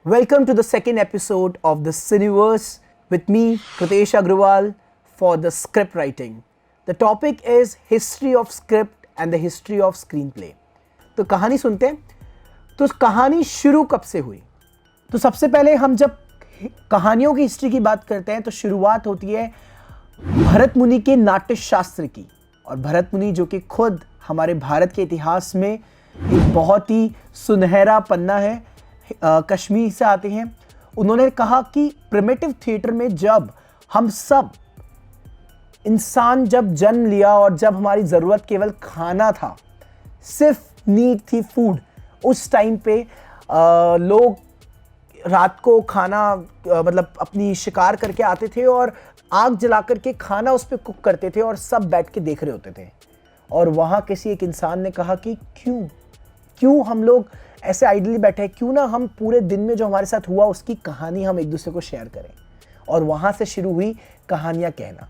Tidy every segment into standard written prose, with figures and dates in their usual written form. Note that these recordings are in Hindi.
Welcome to the second episode of the Cineverse with me, Kritesh Agrawal, for the script writing. The topic is history of script and the history of screenplay. तो कहानी सुनते हैं। तो कहानी शुरू कब से हुई? तो सबसे पहले हम जब कहानियों की हिस्ट्री की बात करते हैं तो शुरुआत होती है भरत मुनि के नाट्य शास्त्र की। और भरत मुनि जो कि खुद हमारे भारत के इतिहास में एक बहुत ही सुनहरा पन्ना है, कश्मीर से आते हैं। उन्होंने कहा कि प्रिमिटिव थिएटर में जब हम सब इंसान जब जन्म लिया और जब हमारी ज़रूरत केवल खाना था, सिर्फ नीड थी फूड, उस टाइम पे लोग रात को खाना मतलब अपनी शिकार करके आते थे और आग जला करके खाना उस पर कुक करते थे और सब बैठ के देख रहे होते थे। और वहाँ किसी एक इंसान ने कहा कि क्यों हम लोग ऐसे आइडली बैठे हैं, क्यों ना हम पूरे दिन में जो हमारे साथ हुआ उसकी कहानी हम एक दूसरे को शेयर करें। और वहाँ से शुरू हुई कहानियाँ कहना।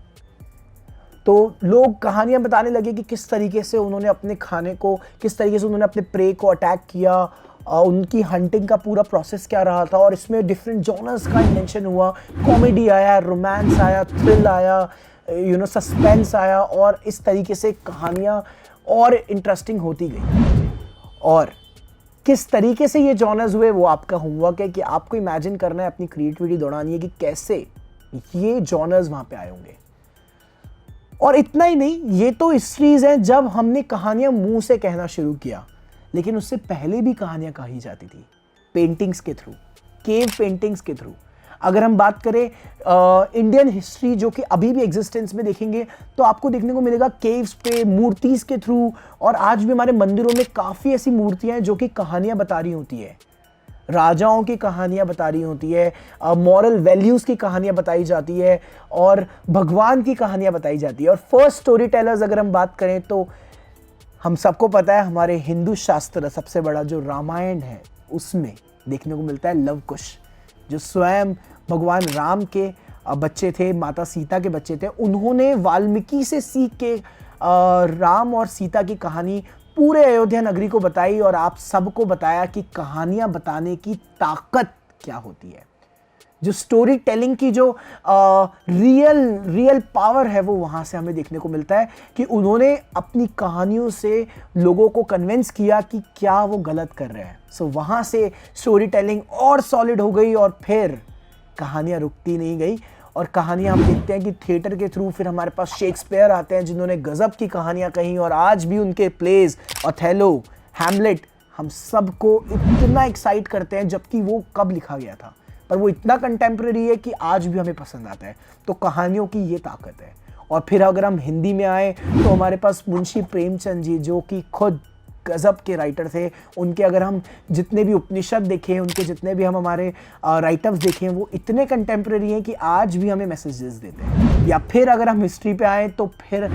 तो लोग कहानियाँ बताने लगे कि किस तरीके से उन्होंने अपने खाने को, किस तरीके से उन्होंने अपने प्रे को अटैक किया, उनकी हंटिंग का पूरा प्रोसेस क्या रहा था। और इसमें डिफरेंट जॉनर्स का इन्वेंशन हुआ। कॉमेडी आया, रोमांस आया, थ्रिल आया, सस्पेंस आया, और इस तरीके से कहानियाँ और इंटरेस्टिंग होती गई। और किस तरीके से ये जॉनर्स हुए वो आपका होमवर्क है कि आपको इमेजिन करना है, अपनी क्रिएटिविटी दौड़ानी है कि कैसे ये जॉनर्स वहाँ पे आए होंगे। और इतना ही नहीं, ये तो हिस्ट्रीज हैं जब हमने कहानियाँ मुंह से कहना शुरू किया, लेकिन उससे पहले भी कहानियाँ कही जाती थी पेंटिंग्स के थ्रू, केव पेंटिंग्स के थ्रू। अगर हम बात करें इंडियन हिस्ट्री जो कि अभी भी एग्जिस्टेंस में देखेंगे तो आपको देखने को मिलेगा केव्स पे, मूर्तिज़ के थ्रू। और आज भी हमारे मंदिरों में काफ़ी ऐसी मूर्तियाँ हैं जो कि कहानियाँ बता रही होती है, राजाओं की कहानियाँ बता रही होती है, मॉरल वैल्यूज़ की कहानियाँ बताई जाती है और भगवान की कहानियाँ बताई जाती है। और फर्स्ट स्टोरी टेलर्स अगर हम बात करें तो हम सबको पता है हमारे हिंदू शास्त्र सबसे बड़ा जो रामायण है उसमें देखने को मिलता है लव कुश, जो स्वयं भगवान राम के बच्चे थे, माता सीता के बच्चे थे। उन्होंने वाल्मीकि से सीख के राम और सीता की कहानी पूरे अयोध्या नगरी को बताई और आप सबको बताया कि कहानियाँ बताने की ताकत क्या होती है। जो स्टोरी टेलिंग की जो रियल पावर है वो वहाँ से हमें देखने को मिलता है कि उन्होंने अपनी कहानियों से लोगों को कन्विंस किया कि क्या वो गलत कर रहे हैं। सो वहाँ से स्टोरी टेलिंग और सॉलिड हो गई और फिर कहानियाँ रुकती नहीं गई। और कहानियाँ हम देखते हैं कि थिएटर के थ्रू फिर हमारे पास शेक्सपियर आते हैं जिन्होंने गज़ब की कहानियाँ कहीं, और आज भी उनके प्लेज ओथेलो, हैमलेट हम सबको इतना एक्साइट करते हैं, जबकि वो कब लिखा गया था पर वो इतना कंटेम्प्रेरी है कि आज भी हमें पसंद आता है। तो कहानियों की ये ताकत है। और फिर अगर हम हिंदी में आए तो हमारे पास मुंशी प्रेमचंद जी जो कि खुद गज़ब के राइटर थे। उनके अगर हम जितने भी उपनिषद देखें, उनके जितने भी हम हमारे राइटअप्स देखें, वो इतने कंटेम्प्रेरी हैं कि आज भी हमें मैसेजेस देते हैं। या फिर अगर हम हिस्ट्री पे आए तो फिर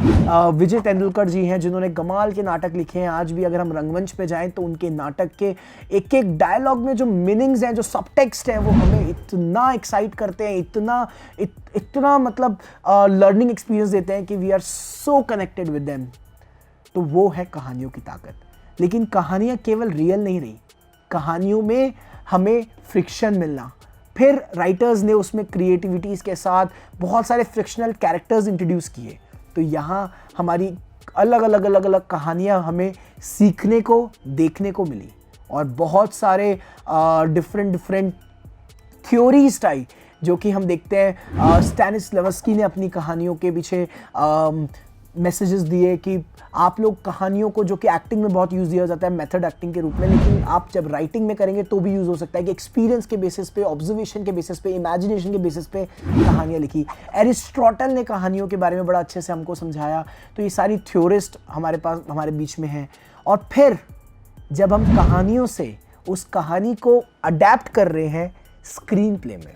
विजय तेंदुलकर जी हैं जिन्होंने कमाल के नाटक लिखे हैं। आज भी अगर हम रंगमंच पे जाएं तो उनके नाटक के एक एक डायलॉग में जो मीनिंग्स हैं, जो सबटेक्स्ट हैं, वो हमें इतना एक्साइट करते हैं, इतना मतलब लर्निंग एक्सपीरियंस देते हैं कि we are so connected with them. तो वो है कहानियों की ताकत। लेकिन कहानियाँ केवल रियल नहीं रही, कहानियों में हमें फ्रिक्शन मिलना। फिर राइटर्स ने उसमें क्रिएटिविटीज़ के साथ बहुत सारे फ्रिक्शनल कैरेक्टर्स इंट्रोड्यूस किए। तो यहाँ हमारी अलग अलग कहानियाँ हमें सीखने को, देखने को मिली। और बहुत सारे डिफरेंट थ्योरीज आई जो कि हम देखते हैं। स्टैनिस्लावस्की ने अपनी कहानियों के पीछे मैसेजेस दिए कि आप लोग कहानियों को, जो कि एक्टिंग में बहुत यूज़ किया जाता है मेथड एक्टिंग के रूप में, लेकिन आप जब राइटिंग में करेंगे तो भी यूज़ हो सकता है कि एक्सपीरियंस के बेसिस पे, ऑब्जर्वेशन के बेसिस पे, इमेजिनेशन के बेसिस पे कहानियाँ लिखी। एरिस्टोटल ने कहानियों के बारे में बड़ा अच्छे से हमको समझाया। तो ये सारी थ्योरिस्ट हमारे बीच में हैं। और फिर जब हम कहानियों से उस कहानी को अडेप्ट कर रहे हैं स्क्रीन प्ले में,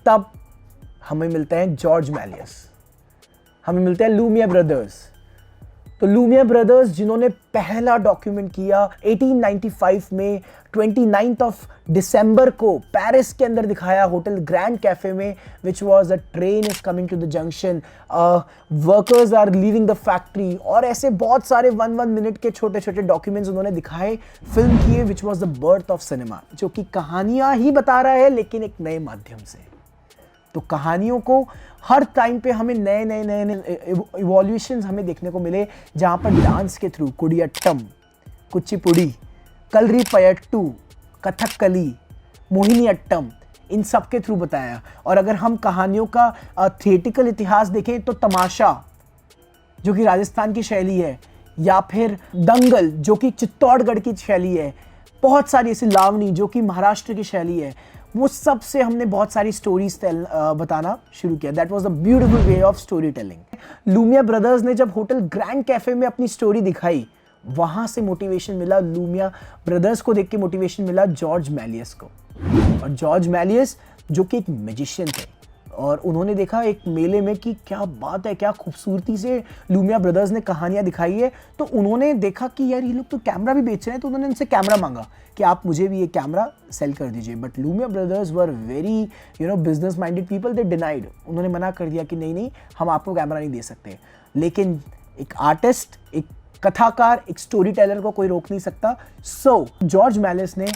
तब हमें मिलते हैं जॉर्ज मैलियस, हमें मिलते हैं लूमियर ब्रदर्स, तो लूमियर ब्रदर्स जिन्होंने पहला डॉक्यूमेंट किया 1895 में 29th ऑफ दिसंबर को पेरिस के अंदर दिखाया होटल ग्रैंड कैफे में, which was a train is coming to the junction, workers are leaving the factory, और ऐसे बहुत सारे 1 मिनट के छोटे छोटे डॉक्यूमेंट्स उन्होंने दिखाए, फिल्म किए, which was the birth of cinema, जो कि कहानियां ही बता रहा है लेकिन एक नए माध्यम से। तो कहानियों को हर टाइम पे हमें नए नए नए नए इवोल्यूशंस हमें देखने को मिले, जहाँ पर डांस के थ्रू कुडियाट्टम, कुचिपुड़ी, कलरी पयट्टू, कथकली, मोहिनीअट्टम, इन सब के थ्रू बताया। और अगर हम कहानियों का थिएटिकल इतिहास देखें तो तमाशा जो कि राजस्थान की शैली है, या फिर दंगल जो कि चित्तौड़गढ़ की शैली है, बहुत सारी ऐसी लावनी जो कि महाराष्ट्र की शैली है, वो सब से हमने बहुत सारी स्टोरीज बताना शुरू किया। That was the beautiful way of storytelling. Lumiere brothers ने जब होटल ग्रैंड कैफे में अपनी स्टोरी दिखाई, वहां से मोटिवेशन मिला, लूमियर ब्रदर्स को देख के मोटिवेशन मिला जॉर्ज मैलियस को। और जॉर्ज मैलियस जो कि एक मैजिशियन थे, और उन्होंने देखा एक मेले में कि क्या बात है, क्या खूबसूरती से लूमियर ब्रदर्स ने कहानियां दिखाई है, तो उन्होंने देखा कि यार ये लोग तो कैमरा भी बेच रहे हैं, तो उन्होंने उनसे कैमरा मांगा कि आप मुझे भी ये कैमरा सेल कर दीजिए। But Lumiere brothers were very business minded people, they denied, उन्होंने मना कर दिया कि नहीं हम आपको कैमरा नहीं दे सकते। लेकिन एक आर्टिस्ट, एक कथाकार, एक स्टोरी टेलर को कोई रोक नहीं सकता। सो जॉर्ज मैलियस ने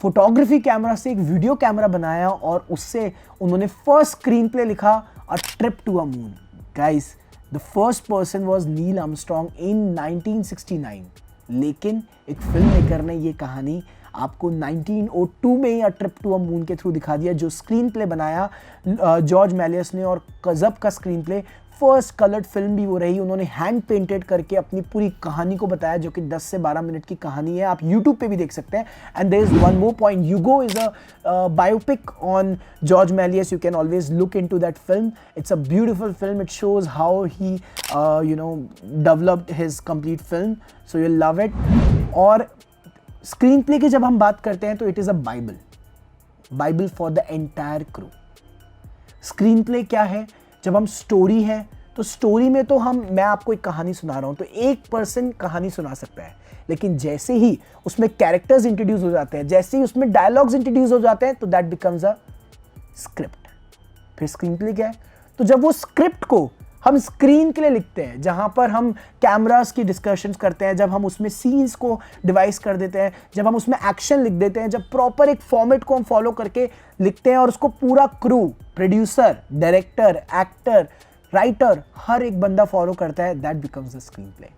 फोटोग्राफी कैमरा से एक वीडियो कैमरा बनाया, और उससे उन्होंने फर्स्ट स्क्रीन प्ले लिखा, a trip to a moon. Guys, the first person was Neil Armstrong in 1969, लेकिन एक फिल्म मेकर ने ये कहानी आपको 1902 में ही a trip to a moon के थ्रू दिखा दिया। जो स्क्रीन प्ले बनाया जॉर्ज मैलियस ने, और गजब का screenplay, first coloured film भी वो रही। उन्होंने हैंड पेंटेड करके अपनी पूरी कहानी को बताया, जो कि 10 से 12 मिनट की कहानी है, आप यूट्यूब पे भी देख सकते हैं। And there is one more point, Hugo is a biopic on George Melies, you can always look into that film. It's a beautiful film, it shows how he developed his complete film, so you love it. और स्क्रीन प्ले की जब हम बात करते हैं तो it is a bible for the entire crew. Screenplay क्या है? जब हम स्टोरी है तो स्टोरी में तो मैं आपको एक कहानी सुना रहा हूं, तो एक पर्सन कहानी सुना सकता है, लेकिन जैसे ही उसमें कैरेक्टर्स इंट्रोड्यूस हो जाते हैं, जैसे ही उसमें डायलॉग्स इंट्रोड्यूस हो जाते हैं, तो दैट बिकम्स अ स्क्रिप्ट। फिर स्क्रीन प्ले क्या है? तो जब वो स्क्रिप्ट को हम स्क्रीन के लिए लिखते हैं, जहां पर हम कैमरास की डिस्कशंस करते हैं, जब हम उसमें सीन्स को डिवाइस कर देते हैं, जब हम उसमें एक्शन लिख देते हैं, जब प्रॉपर एक फॉर्मेट को हम फॉलो करके लिखते हैं, और उसको पूरा crew, producer, director, actor, writer, हर एक बंदा फॉलो करता है, that becomes the screenplay.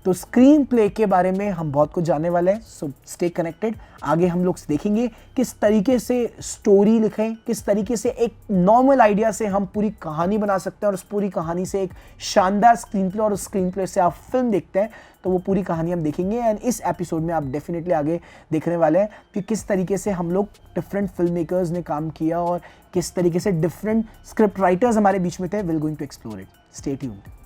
तो स्क्रीन प्ले के बारे में हम बहुत कुछ जानने वाले हैं, सो स्टे कनेक्टेड। आगे हम लोग देखेंगे किस तरीके से स्टोरी लिखें, किस तरीके से एक नॉर्मल आइडिया से हम पूरी कहानी बना सकते हैं, और उस पूरी कहानी से एक शानदार स्क्रीन प्ले, और उस स्क्रीन प्ले से आप फिल्म देखते हैं तो वो पूरी कहानी हम देखेंगे। एंड इस एपिसोड में आप डेफिनेटली आगे देखने वाले हैं कि किस तरीके से हम लोग डिफरेंट फिल्म मेकर्स ने काम किया, और किस तरीके से डिफरेंट स्क्रिप्ट राइटर्स हमारे बीच में थे। Will going to explore it, stay tuned.